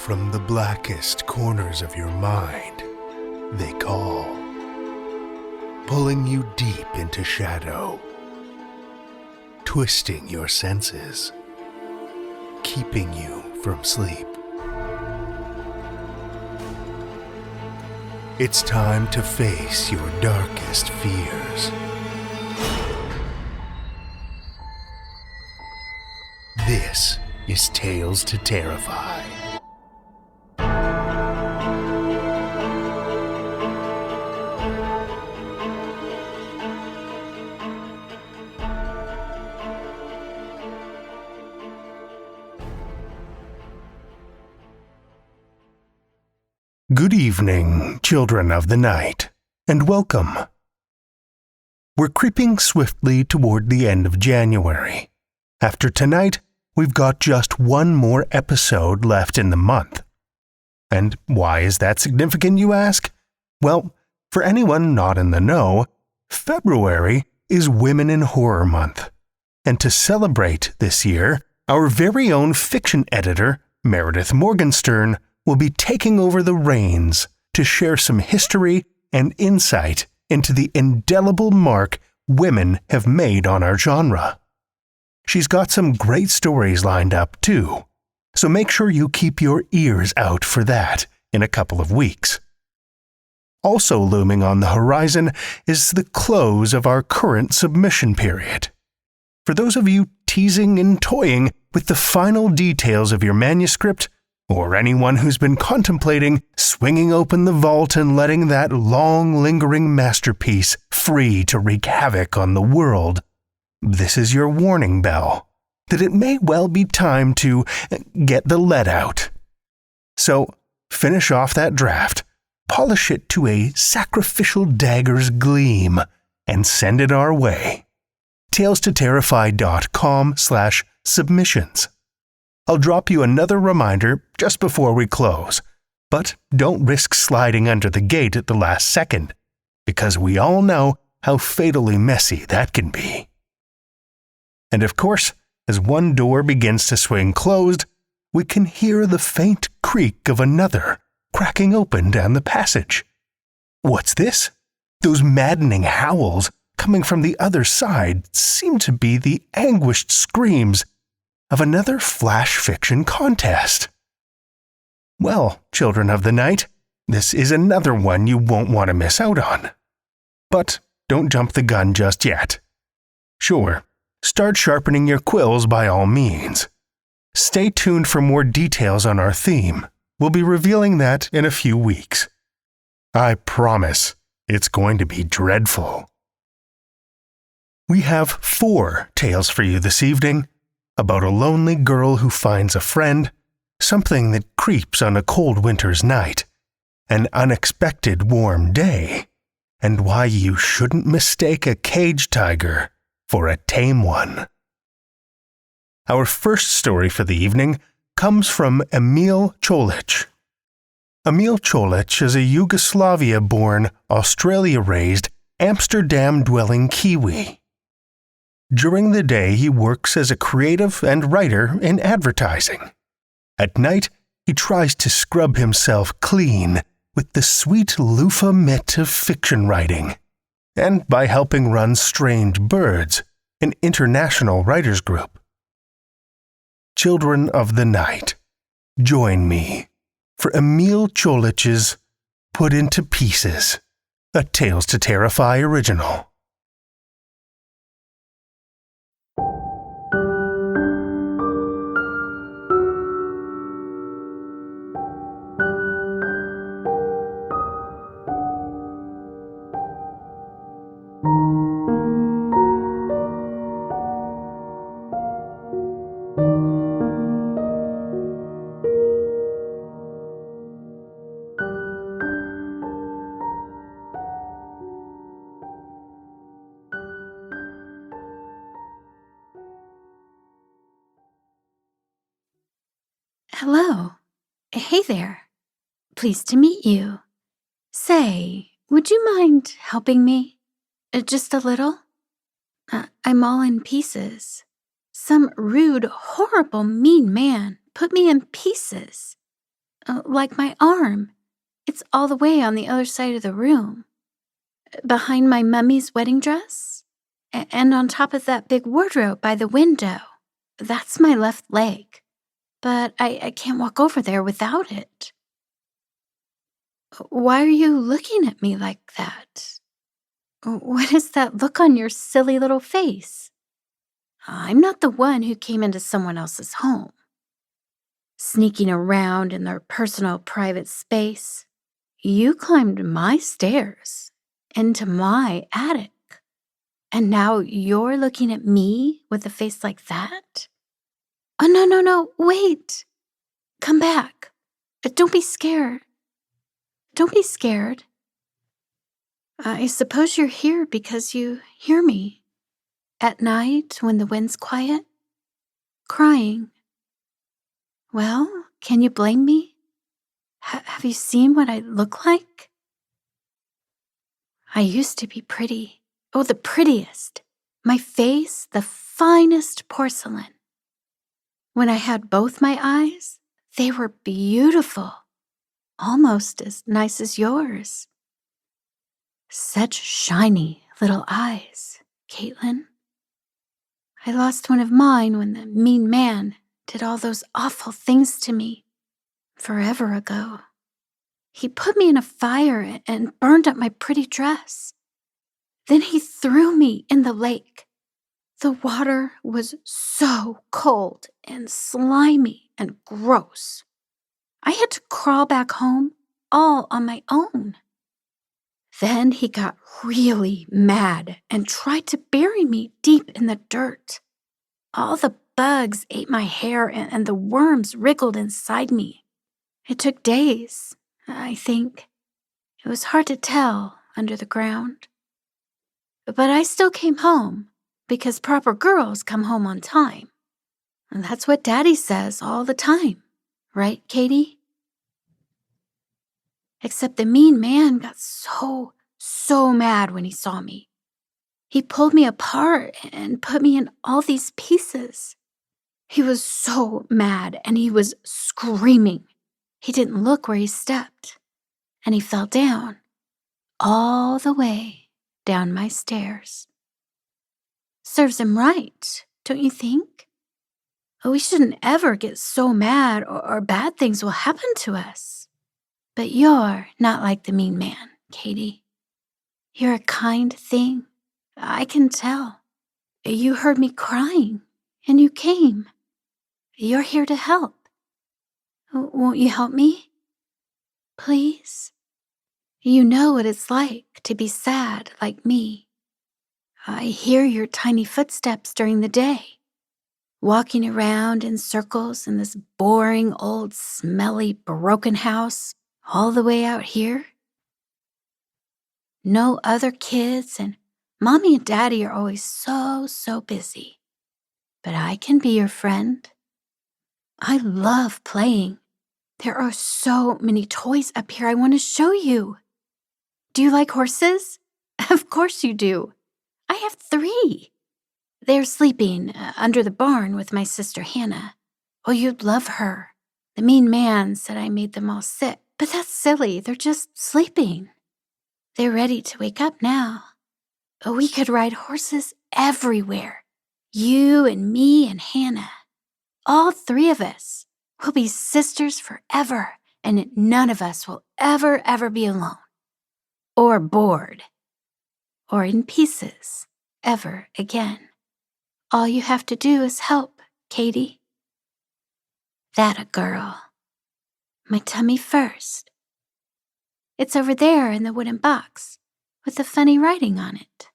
From the blackest corners of your mind, they call, pulling you deep into shadow, twisting your senses, keeping you from sleep. It's time to face your darkest fears. This is Tales to Terrify. Good evening, children of the night, and welcome. We're creeping swiftly toward the end of January. After tonight, we've got just one more episode left in the month. And why is that significant, you ask? Well, for anyone not in the know, February is Women in Horror Month. And to celebrate this year, our very own fiction editor, Meredith Morgenstern, will be taking over the reins to share some history and insight into the indelible mark women have made on our genre. She's got some great stories lined up, too, so make sure you keep your ears out for that in a couple of weeks. Also looming on the horizon is the close of our current submission period. For those of you teasing and toying with the final details of your manuscript, or anyone who's been contemplating swinging open the vault and letting that long-lingering masterpiece free to wreak havoc on the world, this is your warning bell that it may well be time to get the lead out. So, finish off that draft, polish it to a sacrificial dagger's gleam, and send it our way. talestoterrify.com/submissions. I'll drop you another reminder just before we close, but don't risk sliding under the gate at the last second, because we all know how fatally messy that can be. And of course, as one door begins to swing closed, we can hear the faint creak of another cracking open down the passage. What's this? Those maddening howls coming from the other side seem to be the anguished screams of another flash fiction contest. Well, children of the night, this is another one you won't want to miss out on. But don't jump the gun just yet. Sure, start sharpening your quills by all means. Stay tuned for more details on our theme. We'll be revealing that in a few weeks. I promise it's going to be dreadful. We have 4 tales for you this evening, about a lonely girl who finds a friend, something that creeps on a cold winter's night, an unexpected warm day, and why you shouldn't mistake a cage tiger for a tame one. Our first story for the evening comes from Emil Čolić. Emil Čolić is a Yugoslavia-born, Australia-raised, Amsterdam-dwelling Kiwi. During the day, he works as a creative and writer in advertising. At night, he tries to scrub himself clean with the sweet loofah mitt of fiction writing, and by helping run Strange Birds, an international writers group. Children of the night, join me for Emil Čolić's Put Into Pieces, a Tales to Terrify original. Hello. Hey there. Pleased to meet you. Say, would you mind helping me? Just a little? I'm all in pieces. Some rude, horrible, mean man put me in pieces. Like my arm. It's all the way on the other side of the room. Behind my mummy's wedding dress. And on top of that big wardrobe by the window. That's my left leg. But I can't walk over there without it. Why are you looking at me like that? What is that look on your silly little face? I'm not the one who came into someone else's home. Sneaking around in their personal private space. You climbed my stairs into my attic. And now you're looking at me with a face like that? Oh, no, wait. Come back. Don't be scared. Don't be scared. I suppose you're here because you hear me. At night when the wind's quiet. Crying. Well, can you blame me? Have you seen what I look like? I used to be pretty. Oh, the prettiest. My face, the finest porcelain. When I had both my eyes, they were beautiful. Almost as nice as yours. Such shiny little eyes, Caitlin. I lost one of mine when the mean man did all those awful things to me. Forever ago. He put me in a fire and burned up my pretty dress. Then he threw me in the lake. The water was so cold and slimy and gross. I had to crawl back home all on my own. Then he got really mad and tried to bury me deep in the dirt. All the bugs ate my hair and the worms wriggled inside me. It took days, I think. It was hard to tell under the ground. But I still came home because proper girls come home on time. And that's what Daddy says all the time. Right, Katie? Except the mean man got so mad when he saw me. He pulled me apart and put me in all these pieces. He was so mad and he was screaming. He didn't look where he stepped, and he fell down, all the way down my stairs. Serves him right, don't you think? We shouldn't ever get so mad or bad things will happen to us. But you're not like the mean man, Katie. You're a kind thing, I can tell. You heard me crying, and you came. You're here to help. Won't you help me? Please? You know what it's like to be sad like me. I hear your tiny footsteps during the day, walking around in circles in this boring, old, smelly, broken house all the way out here. No other kids, and Mommy and Daddy are always so busy. But I can be your friend. I love playing. There are so many toys up here I want to show you. Do you like horses? Of course you do. I have 3. They're sleeping under the barn with my sister Hannah. Oh, you'd love her. The mean man said I made them all sick, but that's silly. They're just sleeping. They're ready to wake up now. We could ride horses everywhere. You and me and Hannah. All 3 of us. We'll be sisters forever, and none of us will ever be alone. Or bored. Or in pieces. Ever again. All you have to do is help, Katie. That a girl. My tummy first. It's over there in the wooden box, with the funny writing on it.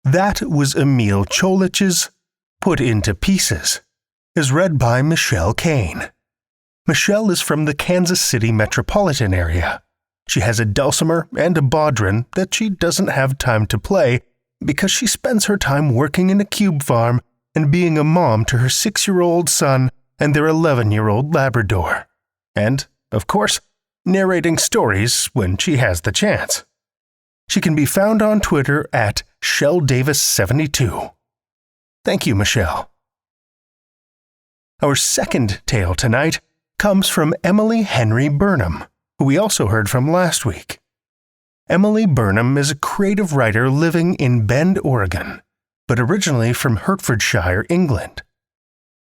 That was Emil Čolić's Put Into Pieces, is read by Michelle Kane. Michelle is from the Kansas City metropolitan area. She has a dulcimer and a bodhrán that she doesn't have time to play, because she spends her time working in a cube farm and being a mom to her 6-year-old son and their 11-year-old Labrador. And, of course, narrating stories when she has the chance. She can be found on Twitter at ShellDavis72. Thank you, Michelle. Our second tale tonight comes from Emily Henry Burnham, who we also heard from last week. Emily Burnham is a creative writer living in Bend, Oregon, but originally from Hertfordshire, England.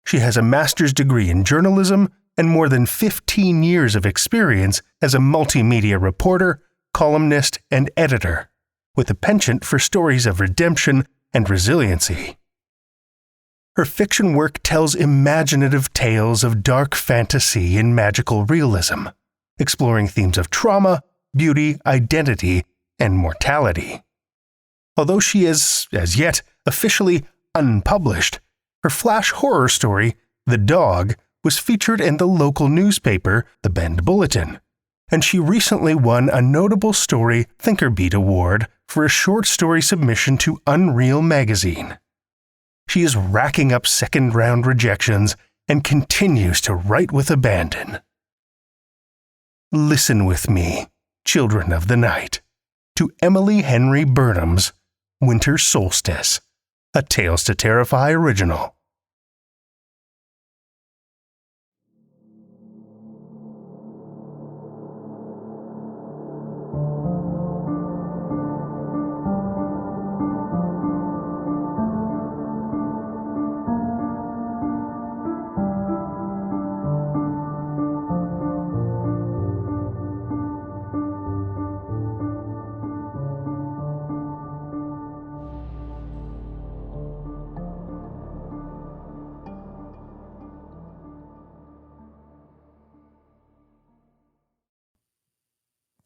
She has a master's degree in journalism and more than 15 years of experience as a multimedia reporter, columnist, and editor, with a penchant for stories of redemption and resiliency. Her fiction work tells imaginative tales of dark fantasy and magical realism, exploring themes of trauma, beauty, identity, and mortality. Although she is, as yet, officially unpublished, her flash horror story, The Dog, was featured in the local newspaper, the Bend Bulletin, and she recently won a Notable Story Thinkerbeat Award for a short story submission to Unreal magazine. She is racking up second-round rejections and continues to write with abandon. Listen with me, children of the night, to Emily Henry Burnham's Winter Solstice, a Tales to Terrify original.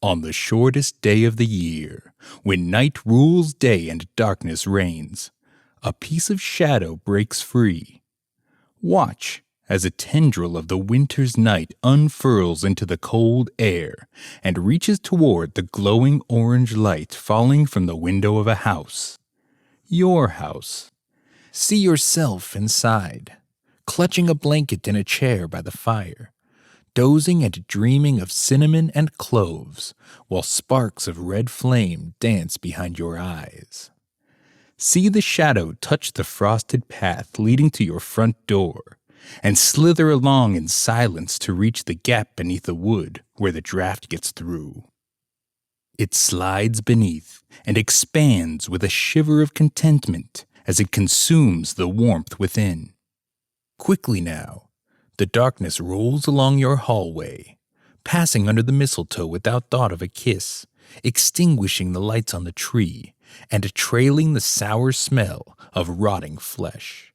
On the shortest day of the year, when night rules day and darkness reigns, a piece of shadow breaks free. Watch as a tendril of the winter's night unfurls into the cold air and reaches toward the glowing orange light falling from the window of a house. Your house. See yourself inside, clutching a blanket in a chair by the fire, dozing and dreaming of cinnamon and cloves, while sparks of red flame dance behind your eyes. See the shadow touch the frosted path leading to your front door, and slither along in silence to reach the gap beneath the wood where the draft gets through. It slides beneath and expands with a shiver of contentment as it consumes the warmth within. Quickly now, the darkness rolls along your hallway, passing under the mistletoe without thought of a kiss, extinguishing the lights on the tree, and trailing the sour smell of rotting flesh.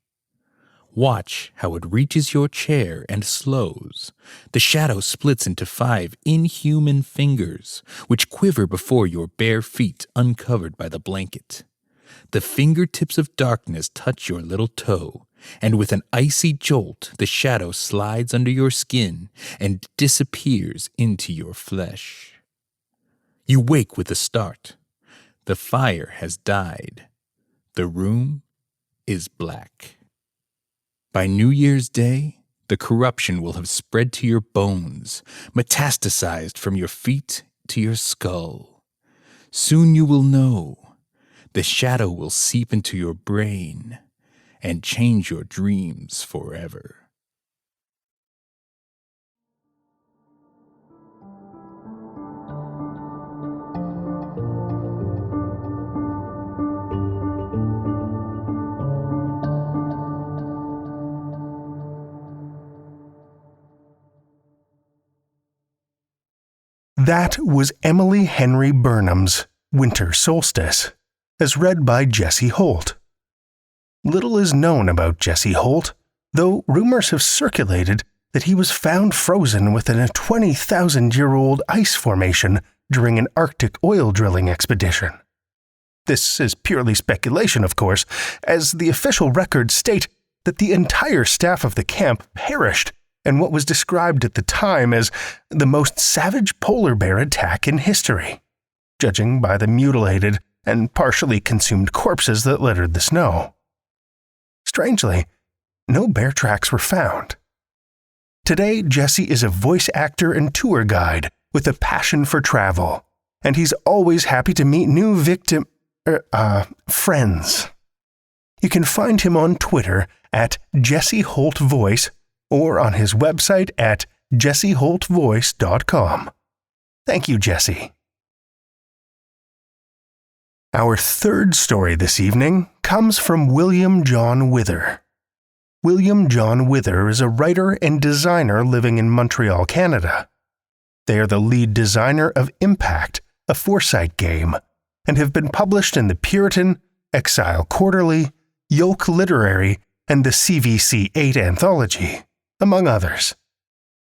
Watch how it reaches your chair and slows. The shadow splits into 5 inhuman fingers, which quiver before your bare feet uncovered by the blanket. The fingertips of darkness touch your little toe, and with an icy jolt, the shadow slides under your skin and disappears into your flesh. You wake with a start. The fire has died. The room is black. By New Year's Day, the corruption will have spread to your bones, metastasized from your feet to your skull. Soon you will know. The shadow will seep into your brain and change your dreams forever. That was Emily Henry Burnham's Winter Solstice, as read by Jesse Holt. Little is known about Jesse Holt, though rumors have circulated that he was found frozen within a 20,000-year-old ice formation during an Arctic oil drilling expedition. This is purely speculation, of course, as the official records state that the entire staff of the camp perished in what was described at the time as the most savage polar bear attack in history, judging by the mutilated and partially consumed corpses that littered the snow. Strangely, no bear tracks were found. Today, Jesse is a voice actor and tour guide with a passion for travel, and he's always happy to meet new friends. You can find him on Twitter at Jesse Holt Voice or on his website at jesseholtvoice.com. Thank you, Jesse. Our third story this evening comes from William John Wither. William John Wither is a writer and designer living in Montreal, Canada. They are the lead designer of Impact, a Foresight game, and have been published in the Puritan, Exile Quarterly, Yoke Literary, and the CVC8 anthology, among others.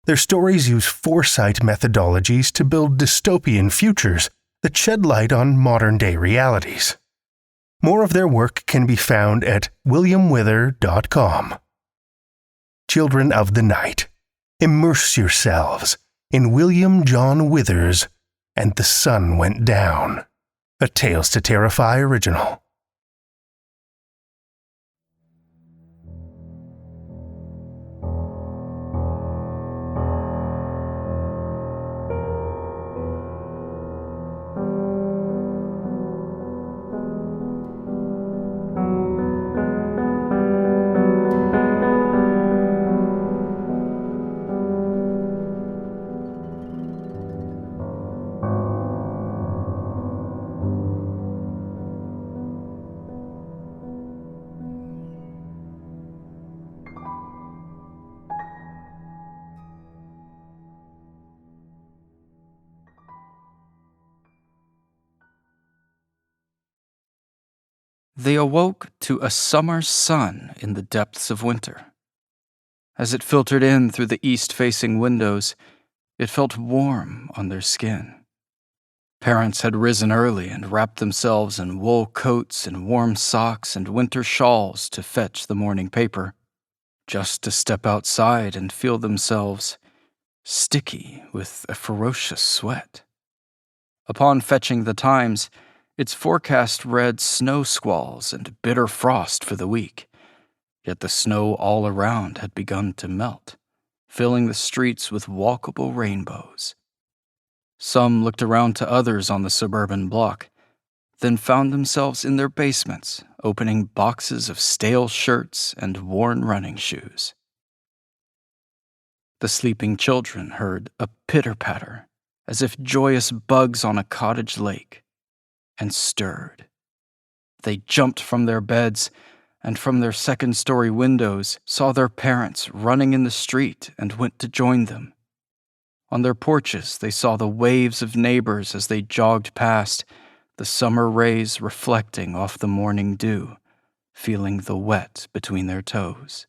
Their stories use foresight methodologies to build dystopian futures that shed light on modern-day realities. More of their work can be found at williamwither.com. Children of the Night, immerse yourselves in William John Wither's And the Sun Went Down, a Tales to Terrify original. They awoke to a summer sun in the depths of winter. As it filtered in through the east-facing windows, it felt warm on their skin. Parents had risen early and wrapped themselves in wool coats and warm socks and winter shawls to fetch the morning paper, just to step outside and feel themselves sticky with a ferocious sweat. Upon fetching the Times, its forecast read snow squalls and bitter frost for the week, yet the snow all around had begun to melt, filling the streets with walkable rainbows. Some looked around to others on the suburban block, then found themselves in their basements, opening boxes of stale shirts and worn running shoes. The sleeping children heard a pitter-patter, as if joyous bugs on a cottage lake, and stirred. They jumped from their beds and from their second-story windows saw their parents running in the street and went to join them. On their porches they saw the waves of neighbors as they jogged past, the summer rays reflecting off the morning dew, feeling the wet between their toes.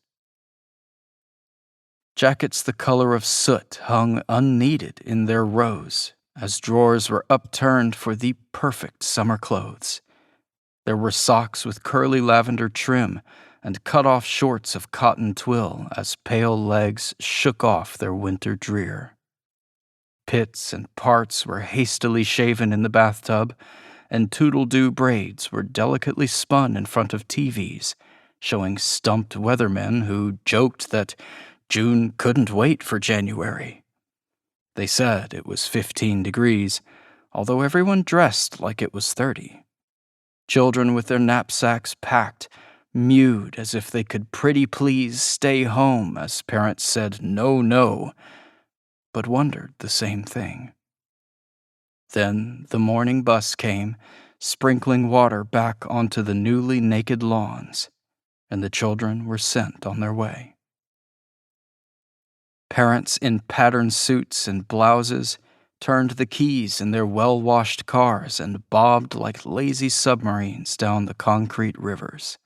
Jackets the color of soot hung unneeded in their rows, as drawers were upturned for the perfect summer clothes. There were socks with curly lavender trim and cut-off shorts of cotton twill as pale legs shook off their winter drear. Pits and parts were hastily shaven in the bathtub, and toodle-doo braids were delicately spun in front of TVs, showing stumped weathermen who joked that June couldn't wait for January. They said it was 15 degrees, although everyone dressed like it was 30. Children with their knapsacks packed mewed as if they could pretty please stay home as parents said no, no, but wondered the same thing. Then the morning bus came, sprinkling water back onto the newly naked lawns, and the children were sent on their way. Parents in patterned suits and blouses turned the keys in their well-washed cars and bobbed like lazy submarines down the concrete rivers.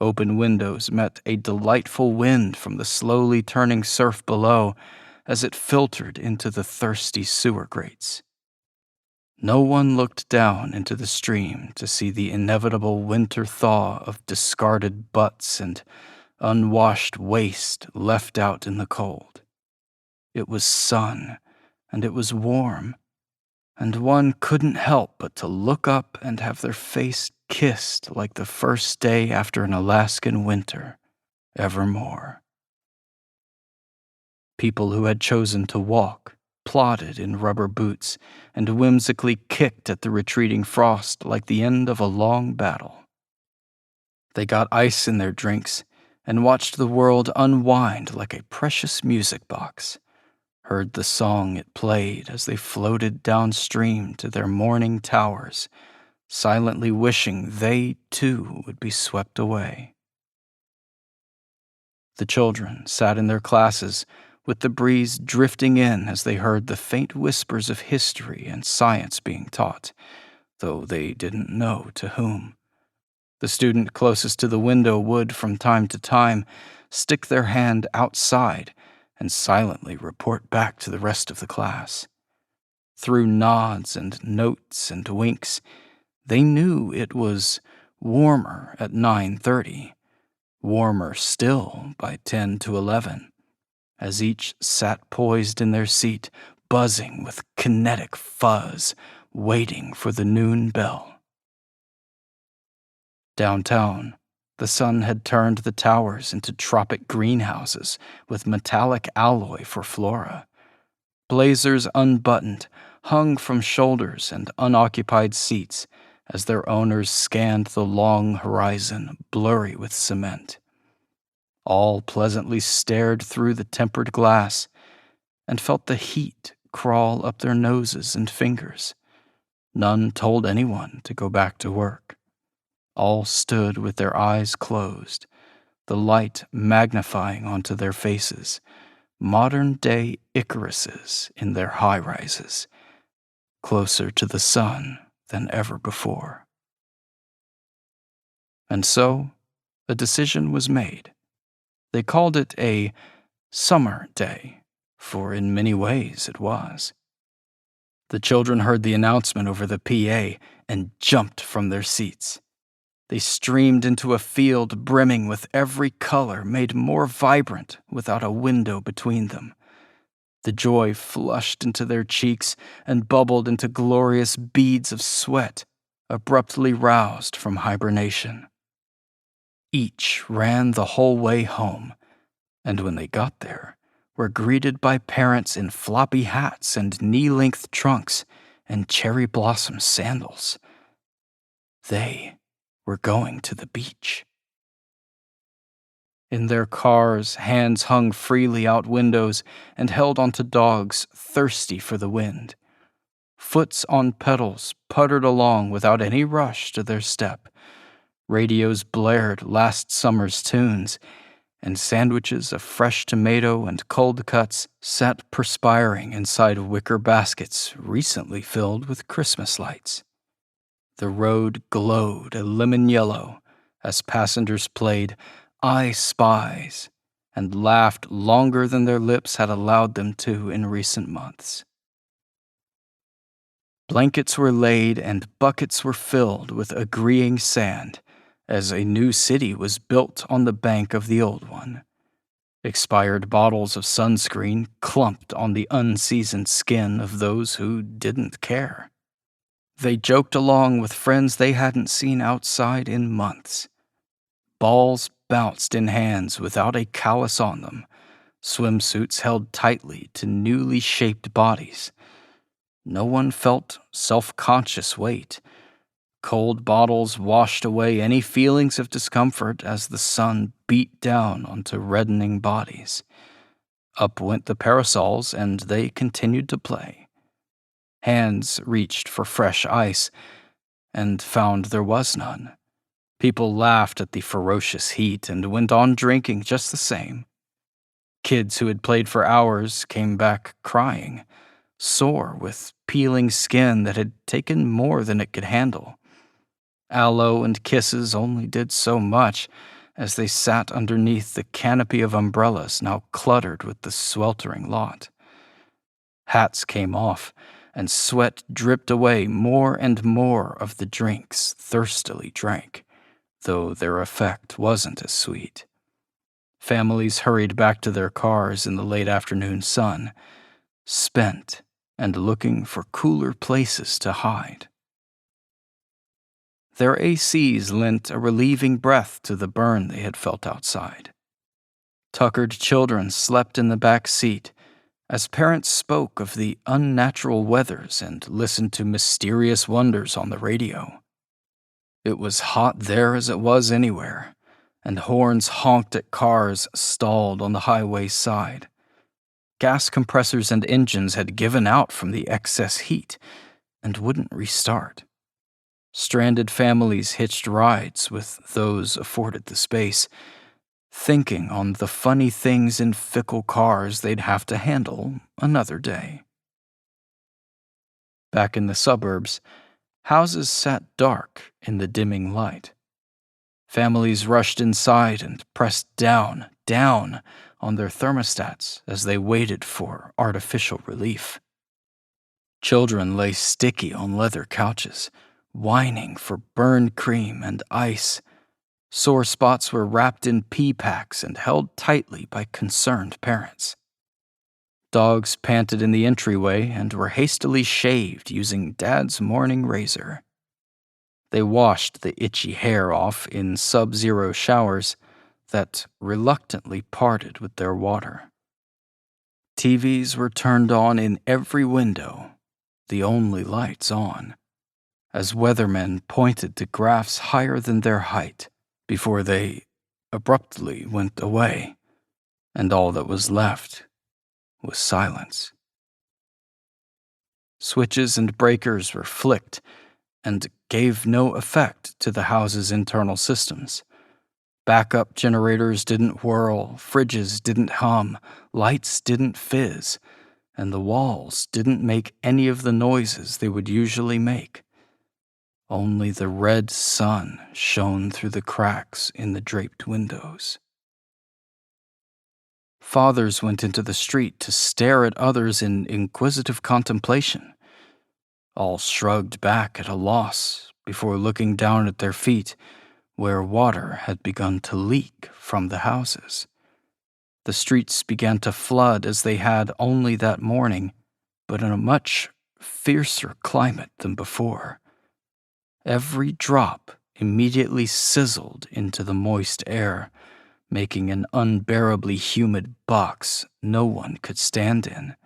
Open windows met a delightful wind from the slowly turning surf below as it filtered into the thirsty sewer grates. No one looked down into the stream to see the inevitable winter thaw of discarded butts and unwashed waste left out in the cold. It was sun, and it was warm, and one couldn't help but to look up and have their face kissed like the first day after an Alaskan winter, evermore. People who had chosen to walk plodded in rubber boots and whimsically kicked at the retreating frost like the end of a long battle. They got ice in their drinks and watched the world unwind like a precious music box, heard the song it played as they floated downstream to their morning towers, silently wishing they, too, would be swept away. The children sat in their classes with the breeze drifting in as they heard the faint whispers of history and science being taught, though they didn't know to whom. The student closest to the window would, from time to time, stick their hand outside and silently report back to the rest of the class. Through nods and notes and winks, they knew it was warmer at 9:30, warmer still by 10 to 11, as each sat poised in their seat, buzzing with kinetic fuzz, waiting for the noon bell. Downtown, the sun had turned the towers into tropic greenhouses with metallic alloy for flora. Blazers unbuttoned, hung from shoulders and unoccupied seats as their owners scanned the long horizon, blurry with cement. All pleasantly stared through the tempered glass and felt the heat crawl up their noses and fingers. None told anyone to go back to work. All stood with their eyes closed, the light magnifying onto their faces, modern-day Icaruses in their high-rises, closer to the sun than ever before. And so, a decision was made. They called it a summer day, for in many ways it was. The children heard the announcement over the PA and jumped from their seats. They streamed into a field brimming with every color made more vibrant without a window between them. The joy flushed into their cheeks and bubbled into glorious beads of sweat, abruptly roused from hibernation. Each ran the whole way home, and when they got there, were greeted by parents in floppy hats and knee-length trunks and cherry blossom sandals. They were going to the beach. In their cars, hands hung freely out windows and held onto dogs thirsty for the wind. Foots on pedals puttered along without any rush to their step. Radios blared last summer's tunes, and sandwiches of fresh tomato and cold cuts sat perspiring inside wicker baskets recently filled with Christmas lights. The road glowed a lemon yellow as passengers played I Spies and laughed longer than their lips had allowed them to in recent months. Blankets were laid and buckets were filled with agreeing sand as a new city was built on the bank of the old one. Expired bottles of sunscreen clumped on the unseasoned skin of those who didn't care. They joked along with friends they hadn't seen outside in months. Balls bounced in hands without a callus on them, swimsuits held tightly to newly shaped bodies. No one felt self-conscious weight. Cold bottles washed away any feelings of discomfort as the sun beat down onto reddening bodies. Up went the parasols, and they continued to play. Hands reached for fresh ice, and found there was none. People laughed at the ferocious heat and went on drinking just the same. Kids who had played for hours came back crying, sore with peeling skin that had taken more than it could handle. Aloe and kisses only did so much as they sat underneath the canopy of umbrellas now cluttered with the sweltering lot. Hats came off, and sweat dripped away more and more of the drinks thirstily drank, though their effect wasn't as sweet. Families hurried back to their cars in the late afternoon sun, spent and looking for cooler places to hide. Their ACs lent a relieving breath to the burn they had felt outside. Tuckered children slept in the back seat as parents spoke of the unnatural weathers and listened to mysterious wonders on the radio. It was hot there as it was anywhere, and horns honked at cars stalled on the highway's side. Gas compressors and engines had given out from the excess heat and wouldn't restart. Stranded families hitched rides with those afforded the space, thinking on the funny things in fickle cars they'd have to handle another day. Back in the suburbs, houses sat dark in the dimming light. Families rushed inside and pressed down on their thermostats as they waited for artificial relief. Children lay sticky on leather couches, whining for burned cream and ice. Sore spots were wrapped in pee packs and held tightly by concerned parents. Dogs panted in the entryway and were hastily shaved using Dad's morning razor. They washed the itchy hair off in sub-zero showers that reluctantly parted with their water. TVs were turned on in every window, the only lights on, as weathermen pointed to graphs higher than their height before they abruptly went away, and all that was left was silence. Switches and breakers were flicked and gave no effect to the house's internal systems. Backup generators didn't whirl, fridges didn't hum, lights didn't fizz, and the walls didn't make any of the noises they would usually make. Only the red sun shone through the cracks in the draped windows. Fathers went into the street to stare at others in inquisitive contemplation. All shrugged back at a loss before looking down at their feet, where water had begun to leak from the houses. The streets began to flood as they had only that morning, but in a much fiercer climate than before. Every drop immediately sizzled into the moist air, making an unbearably humid box no one could stand in.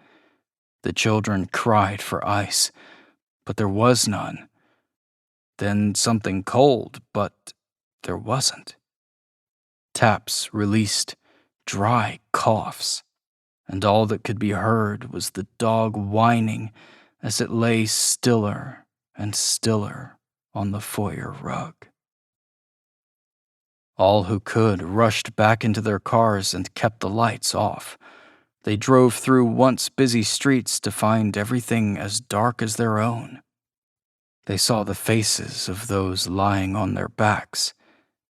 The children cried for ice, but there was none. Then something cold, but there wasn't. Taps released dry coughs, and all that could be heard was the dog whining as it lay stiller and stiller on the foyer rug. All who could rushed back into their cars and kept the lights off. They drove through once busy streets to find everything as dark as their own. They saw the faces of those lying on their backs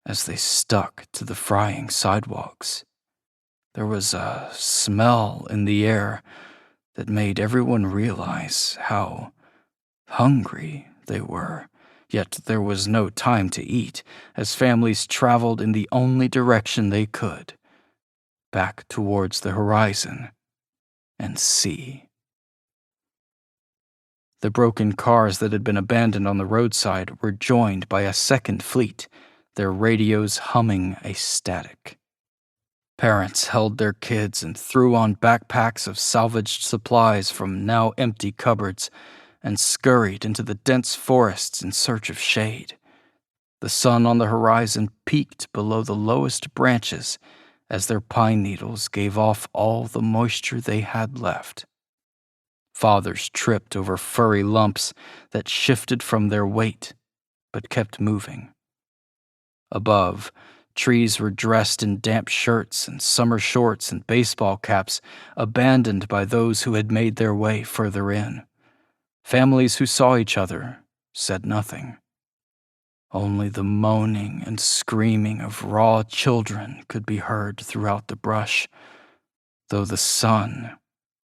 as they stuck to the frying sidewalks. There was a smell in the air that made everyone realize how hungry they were. Yet there was no time to eat, as families traveled in the only direction they could, back towards the horizon and sea. The broken cars that had been abandoned on the roadside were joined by a second fleet, their radios humming a static. Parents held their kids and threw on backpacks of salvaged supplies from now empty cupboards and scurried into the dense forests in search of shade. The sun on the horizon peaked below the lowest branches as their pine needles gave off all the moisture they had left. Fathers tripped over furry lumps that shifted from their weight, but kept moving. Above, trees were dressed in damp shirts and summer shorts and baseball caps, abandoned by those who had made their way further in. Families who saw each other said nothing. Only the moaning and screaming of raw children could be heard throughout the brush, though the sun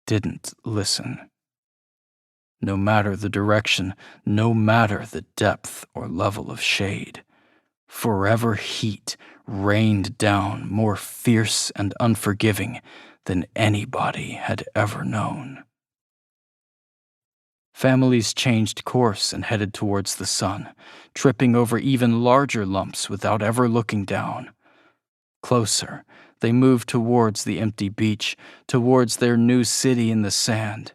didn't listen. No matter the direction, no matter the depth or level of shade, forever heat rained down more fierce and unforgiving than anybody had ever known. Families changed course and headed towards the sun, tripping over even larger lumps without ever looking down. Closer, they moved towards the empty beach, towards their new city in the sand.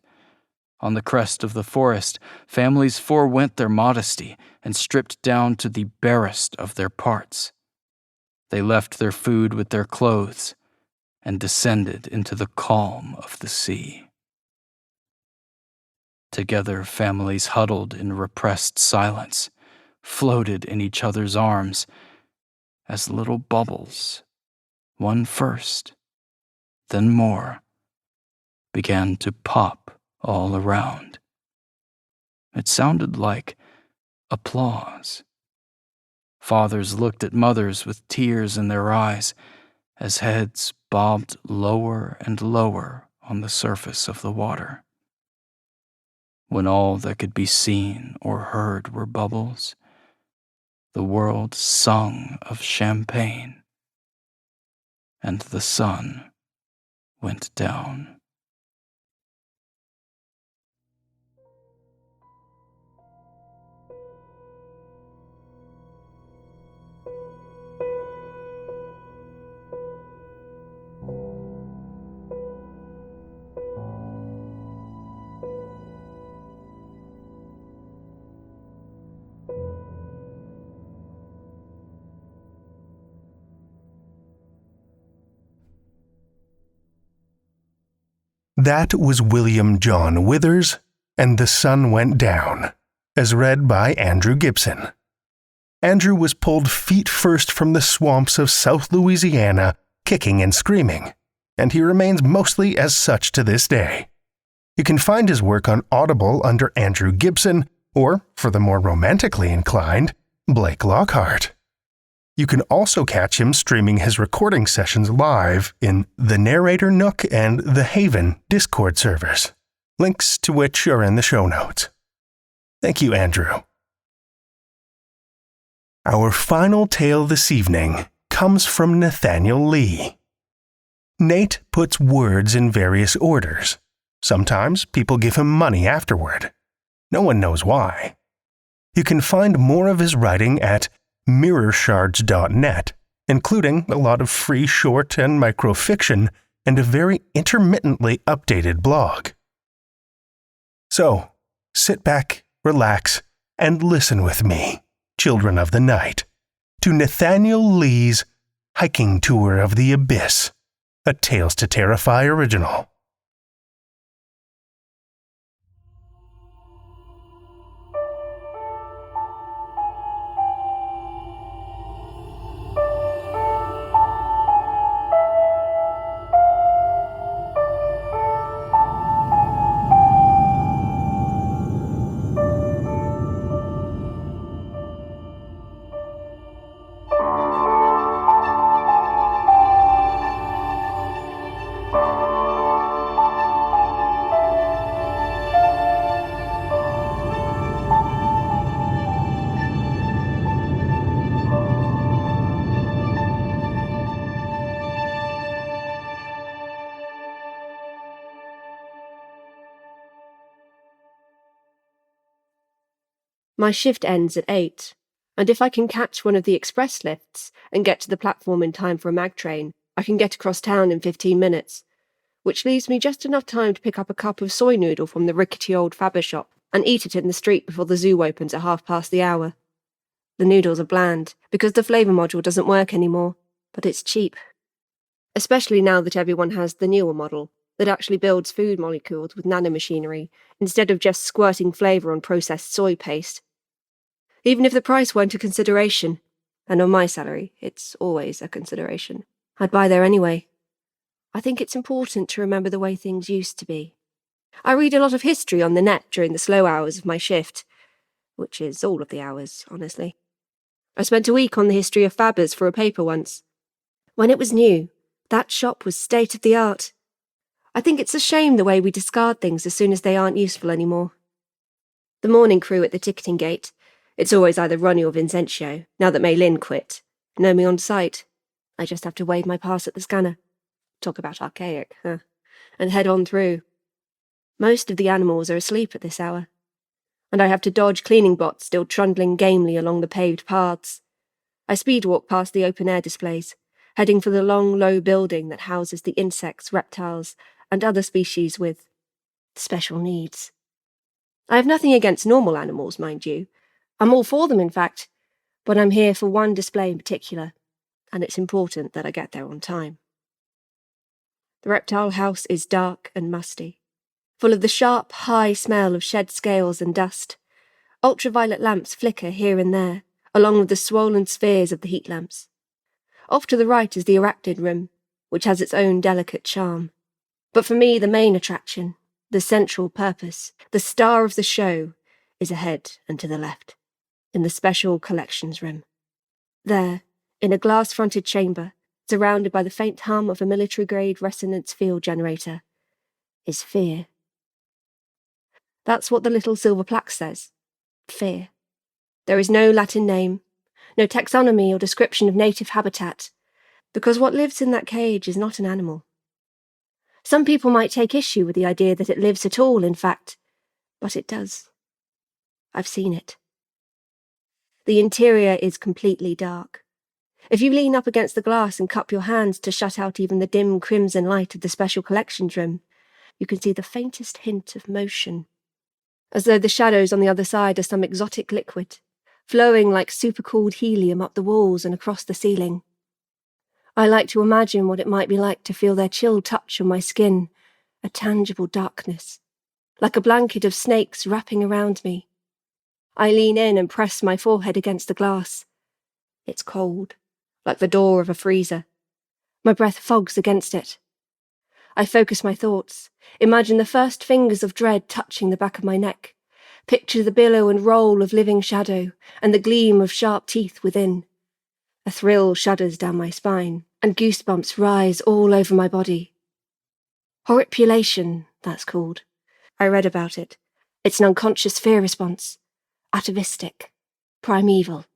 On the crest of the forest, families forewent their modesty and stripped down to the barest of their parts. They left their food with their clothes and descended into the calm of the sea. Together, families huddled in repressed silence, floated in each other's arms as little bubbles, one first, then more, began to pop all around. It sounded like applause. Fathers looked at mothers with tears in their eyes as heads bobbed lower and lower on the surface of the water. When all that could be seen or heard were bubbles, the world sung of champagne, and the sun went down. That was William John Withers, and The Sun Went Down, as read by Andrew Gibson. Andrew was pulled feet first from the swamps of South Louisiana, kicking and screaming, and he remains mostly as such to this day. You can find his work on Audible under Andrew Gibson, or, for the more romantically inclined, Blake Lockhart. You can also catch him streaming his recording sessions live in the Narrator Nook and the Haven Discord servers, links to which are in the show notes. Thank you, Andrew. Our final tale this evening comes from Nathaniel Lee. Nate puts words in various orders. Sometimes people give him money afterward. No one knows why. You can find more of his writing at mirrorshards.net, including a lot of free short and microfiction and a very intermittently updated blog. So, sit back, relax, and listen with me, children of the night, to Nathaniel Lee's Hiking Tour of the Abyss, a Tales to Terrify original. My shift ends at 8, and if I can catch one of the express lifts and get to the platform in time for a mag train, I can get across town in 15 minutes, which leaves me just enough time to pick up a cup of soy noodle from the rickety old Faber shop and eat it in the street before the zoo opens at 1:30. The noodles are bland, because the flavour module doesn't work anymore, but it's cheap. Especially now that everyone has the newer model, that actually builds food molecules with nanomachinery, instead of just squirting flavour on processed soy paste. Even if the price weren't a consideration, and on my salary, it's always a consideration, I'd buy there anyway. I think it's important to remember the way things used to be. I read a lot of history on the net during the slow hours of my shift, which is all of the hours, honestly. I spent a week on the history of Faber's for a paper once. When it was new, that shop was state-of-the-art. I think it's a shame the way we discard things as soon as they aren't useful anymore. The morning crew at the ticketing gate, it's always either Ronnie or Vincentio, now that Mei Lin quit, know me on sight. I just have to wave my pass at the scanner. Talk about archaic, huh? And head on through. Most of the animals are asleep at this hour, and I have to dodge cleaning bots still trundling gamely along the paved paths. I speedwalk past the open-air displays, heading for the long, low building that houses the insects, reptiles, and other species with special needs. I have nothing against normal animals, mind you. I'm all for them, in fact, but I'm here for one display in particular, and it's important that I get there on time. The reptile house is dark and musty, full of the sharp, high smell of shed scales and dust. Ultraviolet lamps flicker here and there, along with the swollen spheres of the heat lamps. Off to the right is the arachnid room, which has its own delicate charm. But for me, the main attraction, the central purpose, the star of the show, is ahead and to the left, in the special collections room. There, in a glass-fronted chamber, surrounded by the faint hum of a military-grade resonance field generator, is fear. That's what the little silver plaque says. Fear. There is no Latin name, no taxonomy or description of native habitat, because what lives in that cage is not an animal. Some people might take issue with the idea that it lives at all, in fact, but it does. I've seen it. The interior is completely dark. If you lean up against the glass and cup your hands to shut out even the dim crimson light of the special collections room, you can see the faintest hint of motion, as though the shadows on the other side are some exotic liquid, flowing like supercooled helium up the walls and across the ceiling. I like to imagine what it might be like to feel their chill touch on my skin, a tangible darkness, like a blanket of snakes wrapping around me. I lean in and press my forehead against the glass. It's cold, like the door of a freezer. My breath fogs against it. I focus my thoughts, imagine the first fingers of dread touching the back of my neck, picture the billow and roll of living shadow and the gleam of sharp teeth within. A thrill shudders down my spine, and goosebumps rise all over my body. Horripulation, that's called. I read about it. It's an unconscious fear response. Atavistic. Primeval.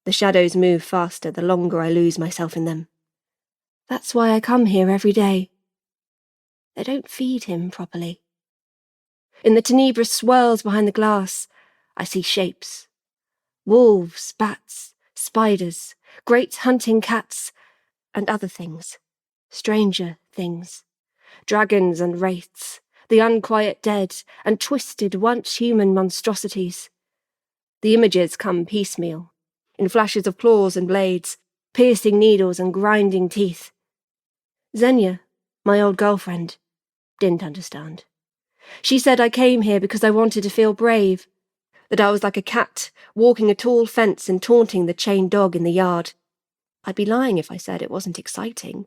The shadows move faster the longer I lose myself in them. That's why I come here every day. They don't feed him properly. In the tenebrous swirls behind the glass, I see shapes. Wolves, bats, spiders, great hunting cats, and other things, stranger things, dragons and wraiths, the unquiet dead, and twisted once-human monstrosities. The images come piecemeal, in flashes of claws and blades, piercing needles and grinding teeth. Xenia, my old girlfriend, didn't understand. She said I came here because I wanted to feel brave, that I was like a cat, walking a tall fence and taunting the chained dog in the yard. I'd be lying if I said it wasn't exciting,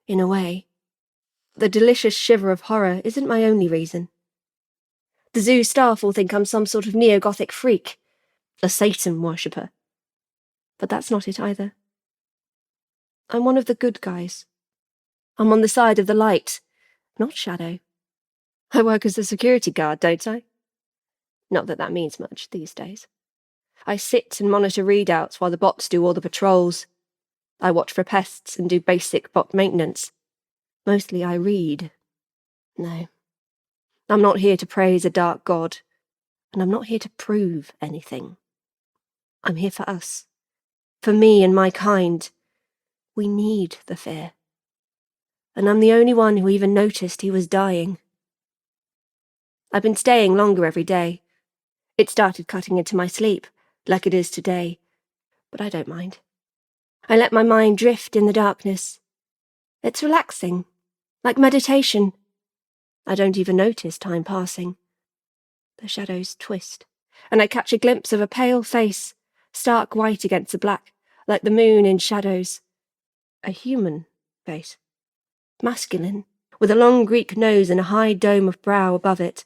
in a way. The delicious shiver of horror isn't my only reason. The zoo staff will think I'm some sort of neo-Gothic freak, a Satan worshipper. But that's not it either. I'm one of the good guys. I'm on the side of the light, not shadow. I work as a security guard, don't I? Not that that means much these days. I sit and monitor readouts while the bots do all the patrols. I watch for pests and do basic bot maintenance. Mostly I read. No. I'm not here to praise a dark god, and I'm not here to prove anything. I'm here for us. For me and my kind. We need the fear. And I'm the only one who even noticed he was dying. I've been staying longer every day. It started cutting into my sleep, like it is today, but I don't mind. I let my mind drift in the darkness. It's relaxing, like meditation. I don't even notice time passing. The shadows twist, and I catch a glimpse of a pale face, stark white against the black, like the moon in shadows. A human face. Masculine, with a long Greek nose and a high dome of brow above it.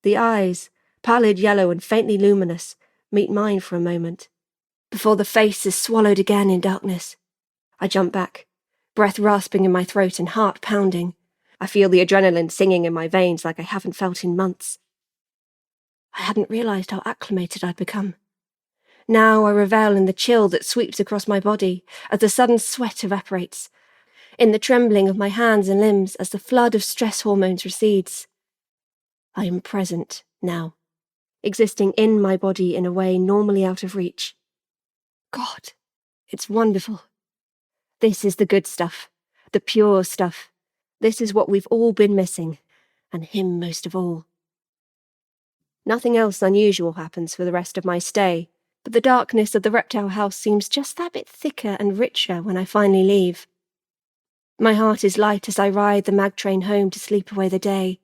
The eyes, pallid yellow and faintly luminous, meet mine for a moment, before the face is swallowed again in darkness. I jump back, breath rasping in my throat and heart pounding. I feel the adrenaline singing in my veins like I haven't felt in months. I hadn't realised how acclimated I'd become. Now I revel in the chill that sweeps across my body as the sudden sweat evaporates, in the trembling of my hands and limbs as the flood of stress hormones recedes. I am present now, existing in my body in a way normally out of reach. God, it's wonderful. This is the good stuff, the pure stuff. This is what we've all been missing, and him most of all. Nothing else unusual happens for the rest of my stay, but the darkness of the reptile house seems just that bit thicker and richer when I finally leave. My heart is light as I ride the mag train home to sleep away the day.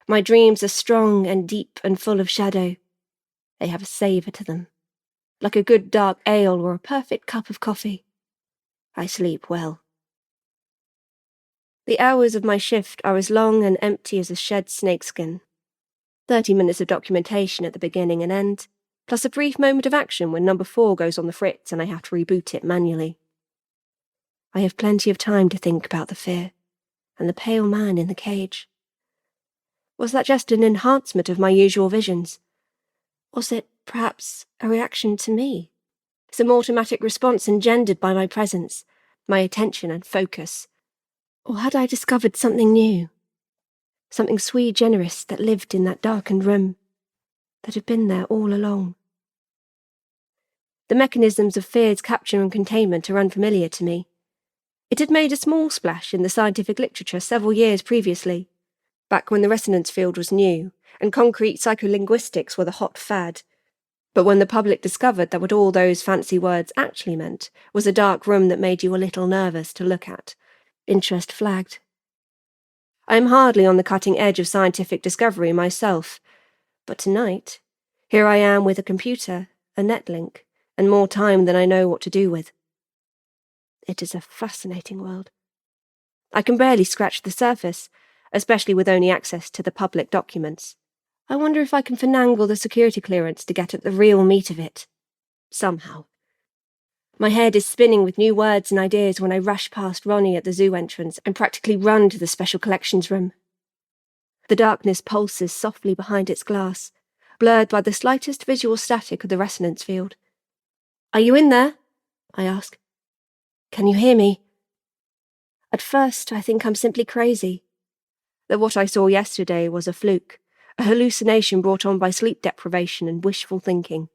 My dreams are strong and deep and full of shadow. They have a savour to them, like a good dark ale or a perfect cup of coffee. I sleep well. The hours of my shift are as long and empty as a shed snakeskin. 30 minutes of documentation at the beginning and end, plus a brief moment of action when number 4 goes on the fritz and I have to reboot it manually. I have plenty of time to think about the fear, and the pale man in the cage. Was that just an enhancement of my usual visions? Was it, perhaps, a reaction to me? Some automatic response engendered by my presence, my attention and focus? Or had I discovered something new? Something sui generis that lived in that darkened room, that had been there all along? The mechanisms of fear's capture and containment are unfamiliar to me. It had made a small splash in the scientific literature several years previously, back when the resonance field was new, and concrete psycholinguistics were the hot fad. But when the public discovered that what all those fancy words actually meant was a dark room that made you a little nervous to look at, interest flagged. I am hardly on the cutting edge of scientific discovery myself, but tonight, here I am with a computer, a netlink, and more time than I know what to do with. It is a fascinating world. I can barely scratch the surface, especially with only access to the public documents. I wonder if I can finagle the security clearance to get at the real meat of it. Somehow. My head is spinning with new words and ideas when I rush past Ronnie at the zoo entrance and practically run to the special collections room. The darkness pulses softly behind its glass, blurred by the slightest visual static of the resonance field. "Are you in there?" I ask. "Can you hear me?" At first, I think I'm simply crazy. That what I saw yesterday was a fluke, a hallucination brought on by sleep deprivation and wishful thinking.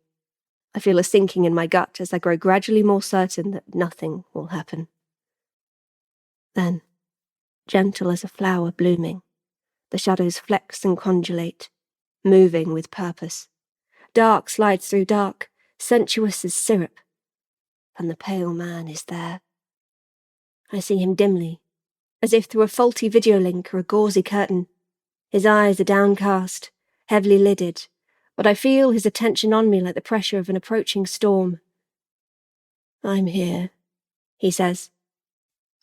I feel a sinking in my gut as I grow gradually more certain that nothing will happen. Then, gentle as a flower blooming, the shadows flex and condulate, moving with purpose. Dark slides through dark, sensuous as syrup, and the pale man is there. I see him dimly, as if through a faulty video link or a gauzy curtain. His eyes are downcast, heavily lidded, but I feel his attention on me like the pressure of an approaching storm. "I'm here," he says.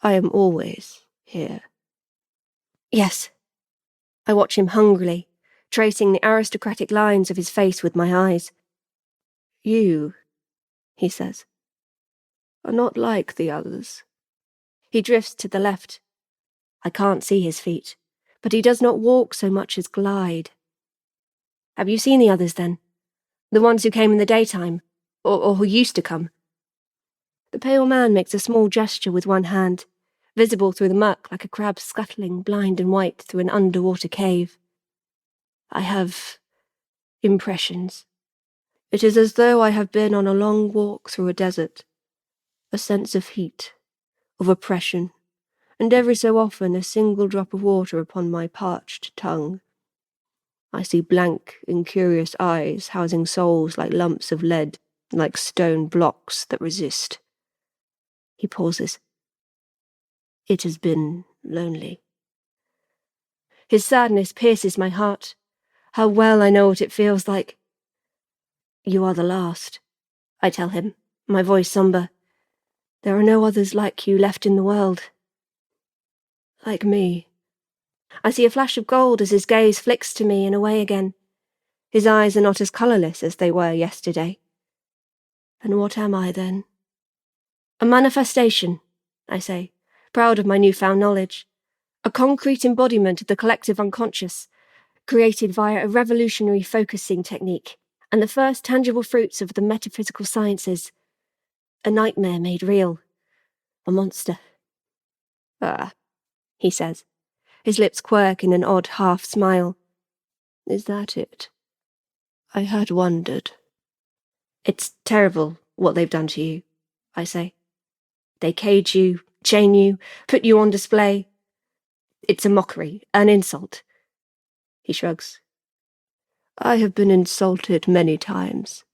"I am always here." Yes. I watch him hungrily, tracing the aristocratic lines of his face with my eyes. "You," he says, "are not like the others." He drifts to the left. I can't see his feet, but he does not walk so much as glide. "Have you seen the others, then? The ones who came in the daytime, or who used to come?" The pale man makes a small gesture with one hand, visible through the murk like a crab scuttling blind and white through an underwater cave. "I have impressions. It is as though I have been on a long walk through a desert, a sense of heat, of oppression, and every so often a single drop of water upon my parched tongue. I see blank, incurious eyes housing souls like lumps of lead, like stone blocks that resist." He pauses. "It has been lonely." His sadness pierces my heart. How well I know what it feels like. "You are the last," I tell him, my voice somber. "There are no others like you left in the world. Like me." I see a flash of gold as his gaze flicks to me and away again. His eyes are not as colourless as they were yesterday. "And what am I, then?" "A manifestation," I say, proud of my newfound knowledge. "A concrete embodiment of the collective unconscious, created via a revolutionary focusing technique, and the first tangible fruits of the metaphysical sciences. A nightmare made real. A monster." "Ah," he says. His lips quirk in an odd half-smile. "Is that it? I had wondered. It's terrible what they've done to you, I say. They cage you, chain you, put you on display. It's a mockery, an insult. He shrugs. I have been insulted many times.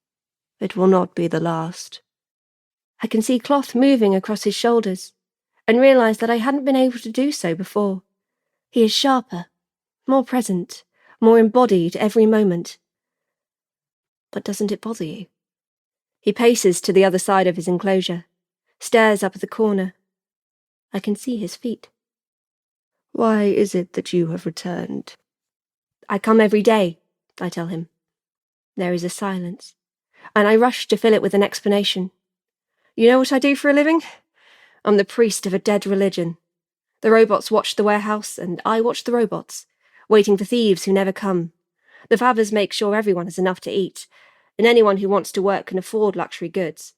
It will not be the last. I can see cloth moving across his shoulders, and realise that I hadn't been able to do so before. He is sharper, more present, more embodied every moment. But doesn't it bother you? He paces to the other side of his enclosure, stares up at the corner. I can see his feet. Why is it that you have returned? I come every day, I tell him. There is a silence, and I rush to fill it with an explanation. You know what I do for a living? I'm the priest of a dead religion. The robots watch the warehouse, and I watch the robots, waiting for thieves who never come. The fabbers make sure everyone has enough to eat, and anyone who wants to work can afford luxury goods.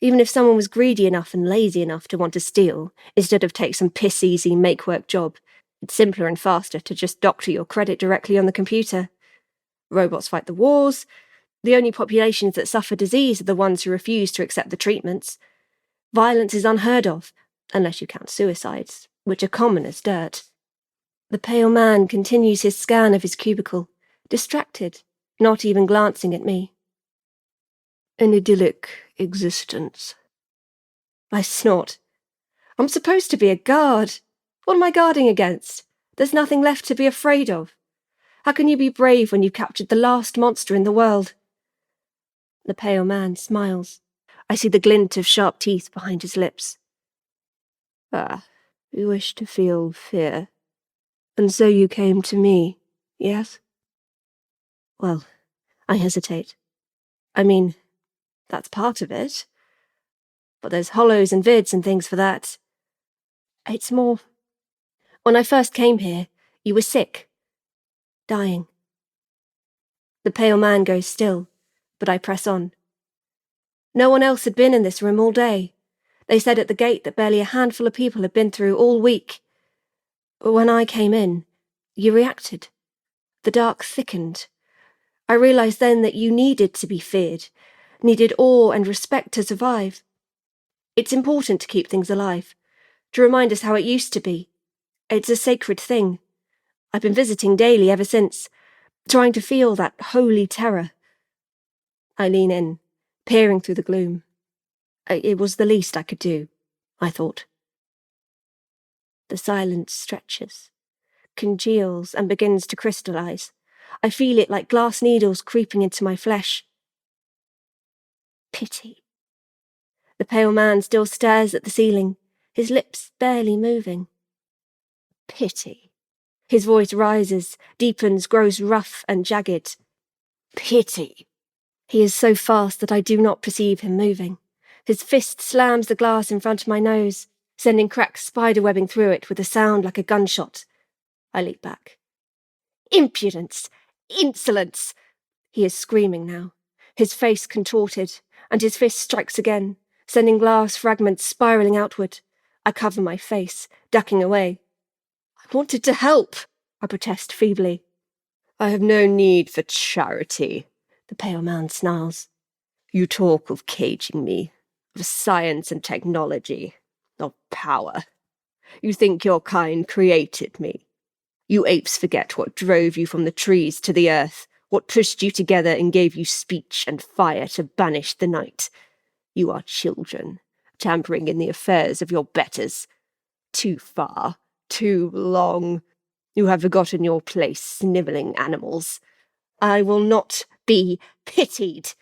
Even if someone was greedy enough and lazy enough to want to steal, instead of take some piss-easy make-work job, it's simpler and faster to just doctor your credit directly on the computer. Robots fight the wars. The only populations that suffer disease are the ones who refuse to accept the treatments. Violence is unheard of, unless you count suicides, which are common as dirt. The pale man continues his scan of his cubicle, distracted, not even glancing at me. An idyllic existence. I snort. I'm supposed to be a guard. What am I guarding against? There's nothing left to be afraid of. How can you be brave when you've captured the last monster in the world? The pale man smiles. I see the glint of sharp teeth behind his lips. Ah, you wish to feel fear. And so you came to me, yes? Well, I hesitate. I mean, that's part of it. But there's hollows and vids and things for that. It's more... When I first came here, you were sick. Dying. The pale man goes still, but I press on. No one else had been in this room all day. They said at the gate that barely a handful of people had been through all week. But when I came in, you reacted. The dark thickened. I realised then that you needed to be feared, needed awe and respect to survive. It's important to keep things alive, to remind us how it used to be. It's a sacred thing. I've been visiting daily ever since, trying to feel that holy terror. I lean in, peering through the gloom. It was the least I could do, I thought. The silence stretches, congeals, and begins to crystallise. I feel it like glass needles creeping into my flesh. Pity. The pale man still stares at the ceiling, his lips barely moving. Pity. His voice rises, deepens, grows rough and jagged. Pity. He is so fast that I do not perceive him moving. His fist slams the glass in front of my nose, sending cracked spiderwebbing through it with a sound like a gunshot. I leap back. Impudence! Insolence! He is screaming now, his face contorted, and his fist strikes again, sending glass fragments spiralling outward. I cover my face, ducking away. I wanted to help, I protest feebly. I have no need for charity, the pale man snarls. You talk of caging me, of science and technology, of power. You think your kind created me. You apes forget what drove you from the trees to the earth, what pushed you together and gave you speech and fire to banish the night. You are children, tampering in the affairs of your betters. Too far, too long. You have forgotten your place, snivelling animals. I will not be pitied.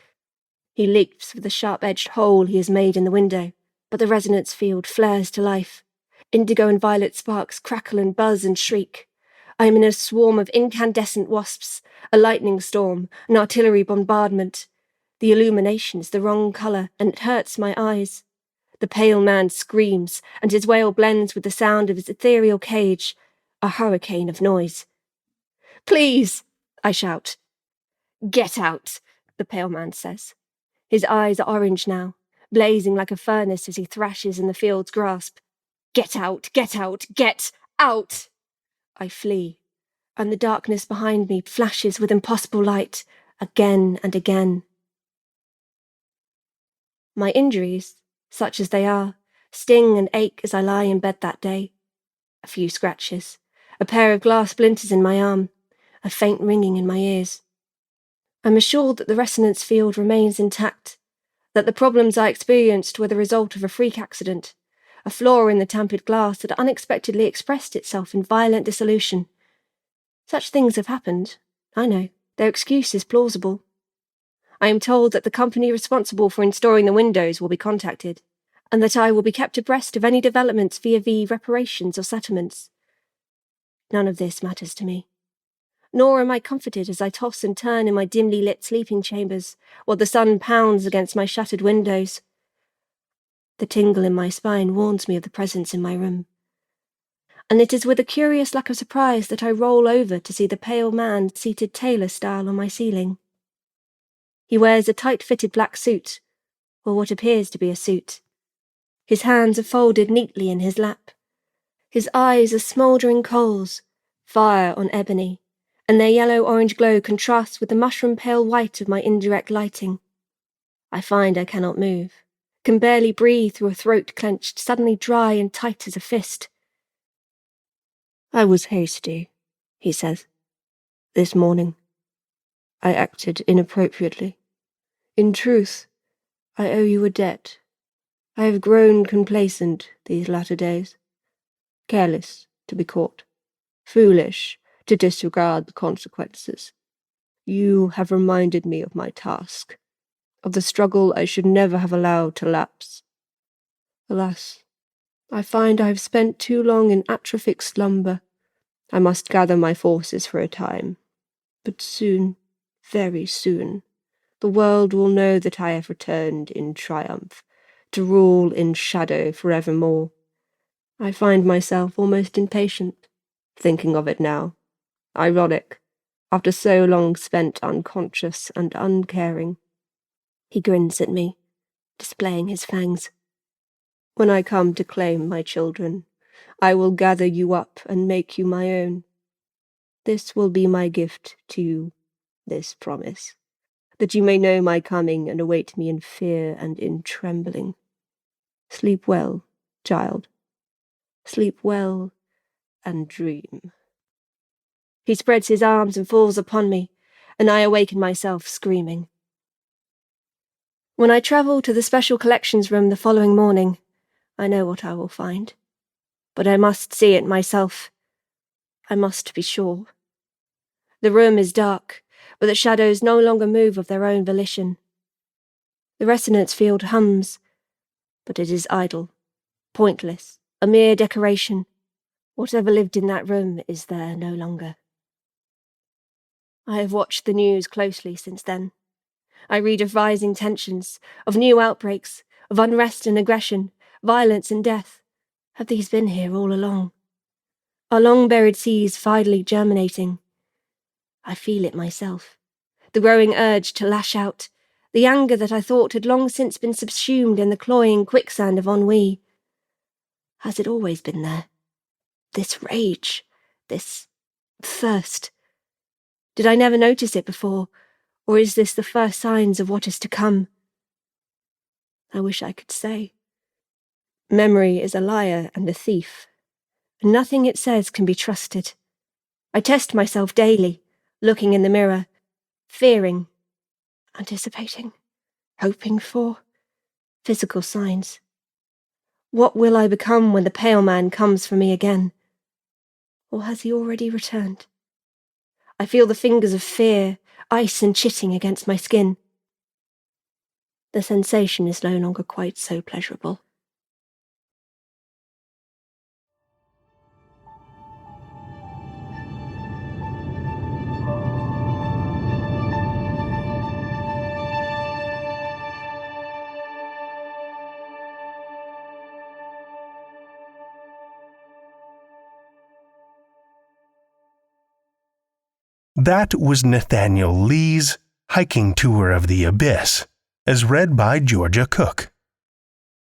He leaps for the sharp-edged hole he has made in the window, but the resonance field flares to life. Indigo and violet sparks crackle and buzz and shriek. I am in a swarm of incandescent wasps, a lightning storm, an artillery bombardment. The illumination is the wrong colour, and it hurts my eyes. The pale man screams, and his wail blends with the sound of his ethereal cage, a hurricane of noise. Please, I shout. Get out, the pale man says. His eyes are orange now, blazing like a furnace as he thrashes in the field's grasp. Get out, get out, get out! I flee, and the darkness behind me flashes with impossible light again and again. My injuries, such as they are, sting and ache as I lie in bed that day. A few scratches, a pair of glass splinters in my arm, a faint ringing in my ears. I'm assured that the resonance field remains intact, that the problems I experienced were the result of a freak accident, a flaw in the tampered glass that unexpectedly expressed itself in violent dissolution. Such things have happened, I know. Their excuse is plausible. I am told that the company responsible for installing the windows will be contacted, and that I will be kept abreast of any developments via reparations or settlements. None of this matters to me. Nor am I comforted as I toss and turn in my dimly lit sleeping chambers, while the sun pounds against my shuttered windows. The tingle in my spine warns me of the presence in my room. And it is with a curious lack of surprise that I roll over to see the pale man seated tailor-style on my ceiling. He wears a tight-fitted black suit, or what appears to be a suit. His hands are folded neatly in his lap. His eyes are smouldering coals, fire on ebony, and their yellow-orange glow contrasts with the mushroom-pale white of my indirect lighting. I find I cannot move, can barely breathe through a throat clenched, suddenly dry and tight as a fist. "I was hasty," he says. "This morning. I acted inappropriately. In truth, I owe you a debt. I have grown complacent these latter days. Careless to be caught. Foolish to disregard the consequences. You have reminded me of my task, of the struggle I should never have allowed to lapse. Alas, I find I have spent too long in atrophic slumber. I must gather my forces for a time, but soon, very soon, the world will know that I have returned in triumph, to rule in shadow forevermore. I find myself almost impatient, thinking of it now. Ironic, after so long spent unconscious and uncaring. He grins at me, displaying his fangs. When I come to claim my children, I will gather you up and make you my own. This will be my gift to you, this promise, that you may know my coming and await me in fear and in trembling. Sleep well, child. Sleep well and dream." He spreads his arms and falls upon me, and I awaken myself screaming. When I travel to the special collections room the following morning, I know what I will find. But I must see it myself. I must be sure. The room is dark, but the shadows no longer move of their own volition. The resonance field hums, but it is idle, pointless, a mere decoration. Whatever lived in that room is there no longer. I have watched the news closely since then. I read of rising tensions, of new outbreaks, of unrest and aggression, violence and death. Have these been here all along? Are long-buried seeds finally germinating? I feel it myself. The growing urge to lash out, the anger that I thought had long since been subsumed in the cloying quicksand of ennui. Has it always been there? This rage, this thirst. Did I never notice it before, or is this the first signs of what is to come? I wish I could say. Memory is a liar and a thief. Nothing it says can be trusted. I test myself daily, looking in the mirror, fearing, anticipating, hoping for physical signs. What will I become when the pale man comes for me again? Or has he already returned? I feel the fingers of fear, ice and chitting against my skin. The sensation is no longer quite so pleasurable. That was Nathaniel Lee's Hiking Tour of the Abyss, as read by Georgia Cook.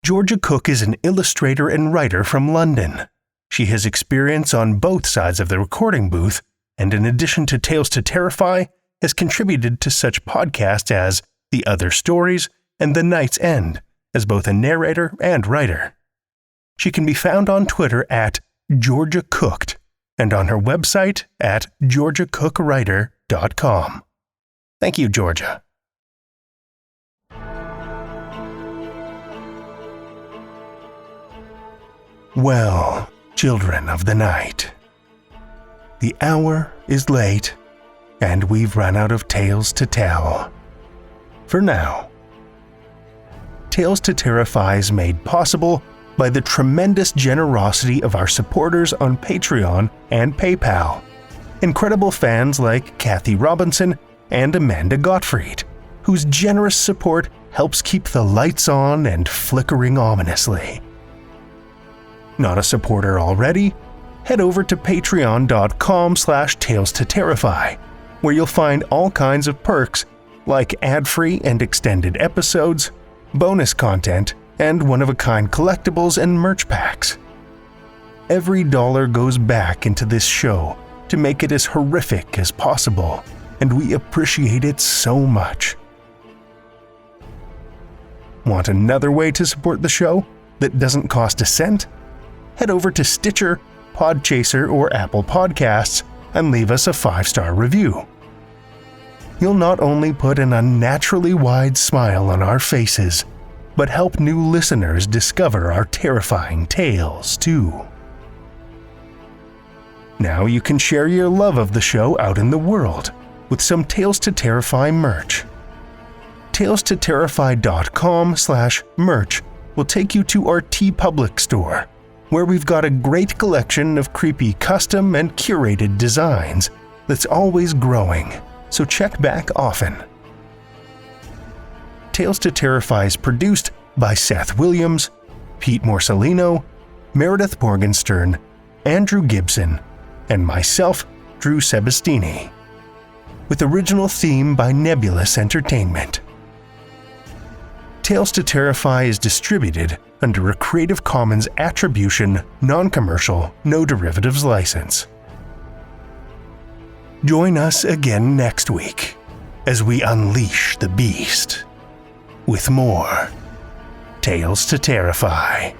Georgia Cook is an illustrator and writer from London. She has experience on both sides of the recording booth, and in addition to Tales to Terrify has contributed to such podcasts as The Other Stories and The Night's End as both a narrator and writer. She can be found on Twitter at Georgia Cooked and on her website at georgiacookwriter.com. Thank you, Georgia. Well, children of the night, the hour is late, and we've run out of tales to tell. For now. Tales to Terrify is made possible by the tremendous generosity of our supporters on Patreon and PayPal. Incredible fans like Kathy Robinson and Amanda Gottfried, whose generous support helps keep the lights on and flickering ominously. Not a supporter already? Head over to patreon.com/Tales to Terrify, where you'll find all kinds of perks like ad-free and extended episodes, bonus content, and one-of-a-kind collectibles and merch packs. Every dollar goes back into this show to make it as horrific as possible, and we appreciate it so much. Want another way to support the show that doesn't cost a cent? Head over to Stitcher, Podchaser, or Apple Podcasts and leave us a 5-star review. You'll not only put an unnaturally wide smile on our faces, but help new listeners discover our terrifying tales, too. Now you can share your love of the show out in the world with some Tales to Terrify merch. TalesToTerrify.com/merch will take you to our TeePublic store, where we've got a great collection of creepy custom and curated designs that's always growing, so check back often. Tales to Terrify is produced by Seth Williams, Pete Morcellino, Meredith Morgenstern, Andrew Gibson, and myself, Drew Sebastini, with original theme by Nebulous Entertainment. Tales to Terrify is distributed under a Creative Commons Attribution, Non-Commercial, No Derivatives license. Join us again next week as we unleash the beast with more Tales to Terrify.